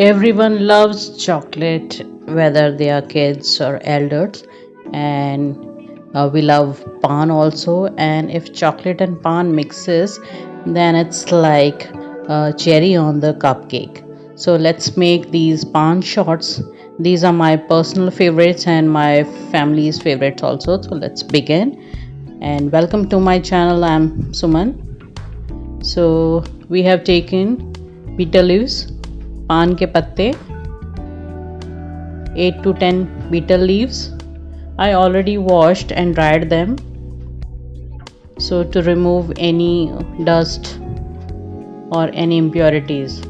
Everyone loves chocolate, whether they are kids or elders, and we love pan also. And if chocolate and pan mixes, then it's like cherry on the cupcake. So let's make these pan shots. These are my personal favorites and my family's favorites also. So let's begin. And welcome to my channel. I'm Suman. So we have taken betel leaves, pan ke patte, 8 to 10 betel leaves. I already washed and dried them so to remove any dust or any impurities.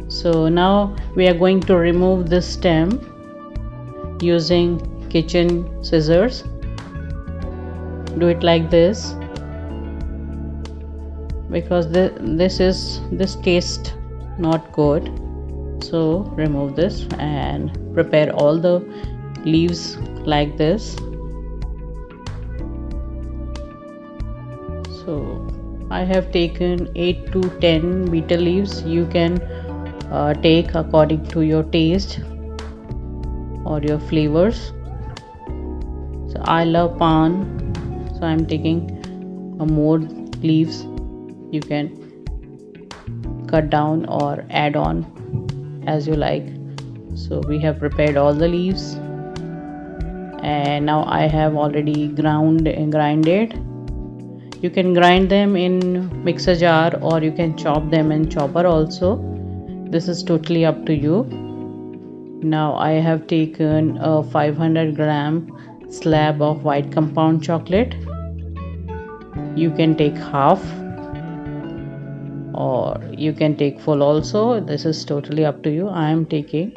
So now we are going to remove this stem using kitchen scissors. Do it like this because this taste not good. So remove this and prepare all the leaves like this. So I have taken 8 to 10 betel leaves. You can take according to your taste or your flavors. So I love pan, so I'm taking more leaves. You can cut down or add on as you like. So we have prepared all the leaves, and now I have already grinded. You can grind them in mixer jar or you can chop them in chopper also. This is totally up to you. Now I have taken a 500-gram slab of white compound chocolate. You can take half or you can take full also. This is totally up to you. I am taking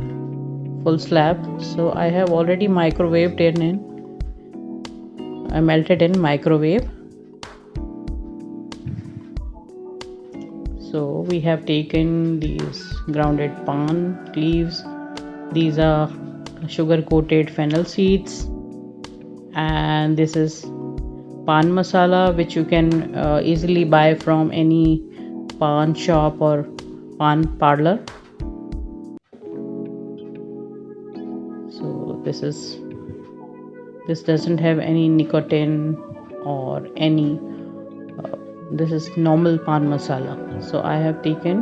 full slab. So I have already microwaved it in. I melted in microwave. So we have taken these grounded pan leaves. These are sugar coated fennel seeds, and this is pan masala, which you can easily buy from any pan shop or pan parlor. So this doesn't have any nicotine or any this is normal pan masala. So I have taken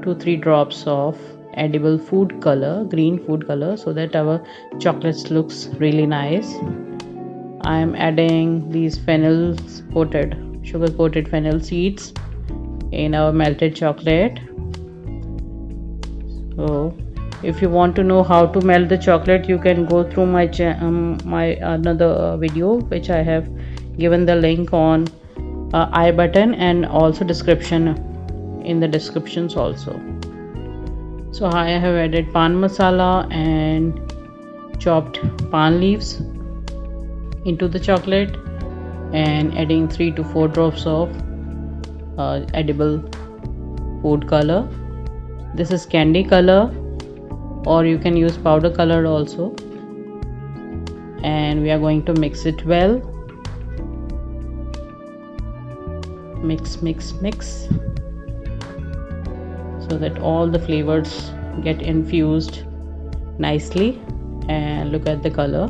2-3 drops of edible food color, green food color, so that our chocolates looks really nice. I am adding these sugar coated fennel seeds in our melted chocolate. So if you want to know how to melt the chocolate, you can go through my another video which I have given the link on I button and also in the descriptions also. So I have added pan masala and chopped pan leaves into the chocolate and adding 3 to 4 drops of edible food color. This is candy color or you can use powder color also, and we are going to mix it well. Mix so that all the flavors get infused nicely. And look at the color,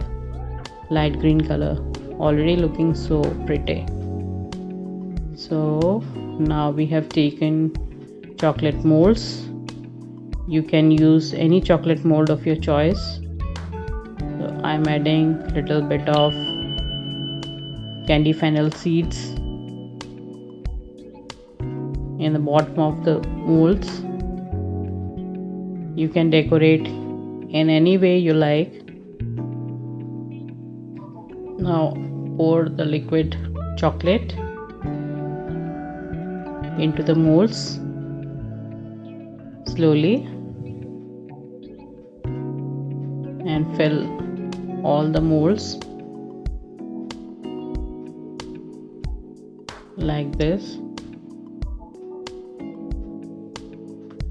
light green color, already looking so pretty. So now we have taken chocolate molds. You can use any chocolate mold of your choice. So I'm adding little bit of candy fennel seeds in the bottom of the molds. You can decorate in any way you like. Now pour the liquid chocolate into the molds slowly and fill all the molds like this.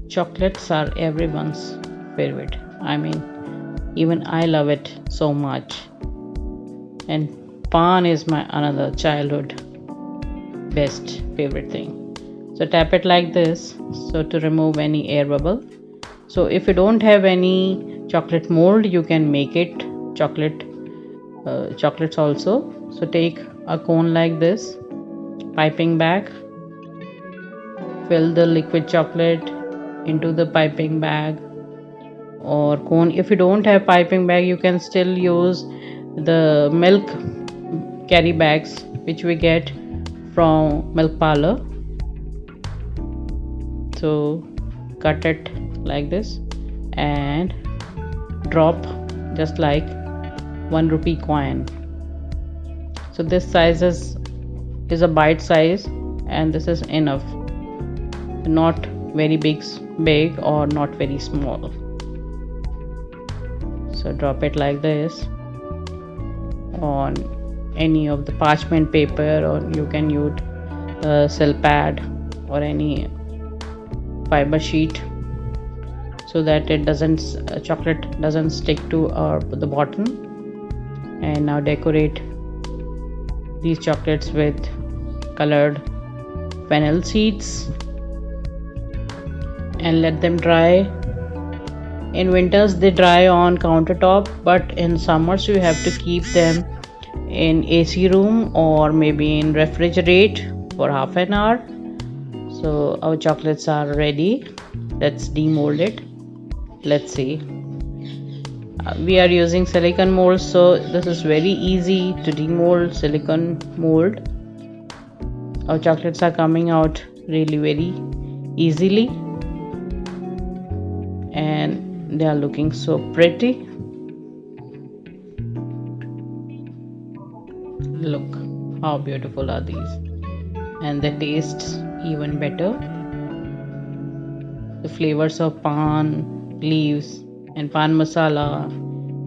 Chocolates are everyone's favorite. I mean, even I love it so much. And pan is my another childhood best favorite thing. So tap it like this so to remove any air bubble. So if you don't have any chocolate mold, you can make it chocolates also. So take a cone like this, piping bag, fill the liquid chocolate into the piping bag or cone. If you don't have piping bag, you can still use the milk carry bags which we get from milk parlor. So cut it like this and drop just like 1 rupee coin. So this size is a bite size, and this is enough, not very big or not very small. So drop it like this on any of the parchment paper, or you can use a cell pad or any fiber sheet, so that it doesn't chocolate doesn't stick to the bottom. And now decorate these chocolates with colored fennel seeds and let them dry. In winters they dry on countertop, but in summers you have to keep them in AC room or maybe in refrigerate for half an hour. So our chocolates are ready. Let's demold it. Let's see. We are using silicone molds, so this is very easy to demold silicone mold. Our chocolates are coming out really very easily, and they are looking so pretty. Look how beautiful are these, and they taste even better. The flavors of pan leaves and pan masala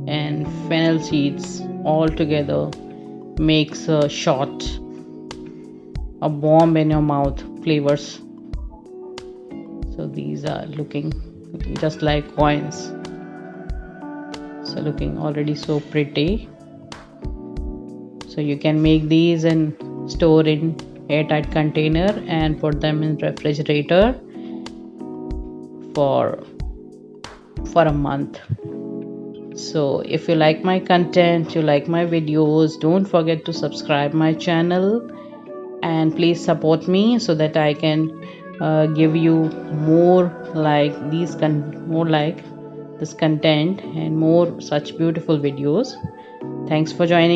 and fennel seeds all together makes a shot, a bomb in your mouth flavors. So these are looking just like coins, so looking already so pretty. So you can make these and store in airtight container and put them in refrigerator for a month. So if you like my content, you like my videos, don't forget to subscribe my channel and please support me so that I can give you more like this content and more such beautiful videos. Thanks for joining.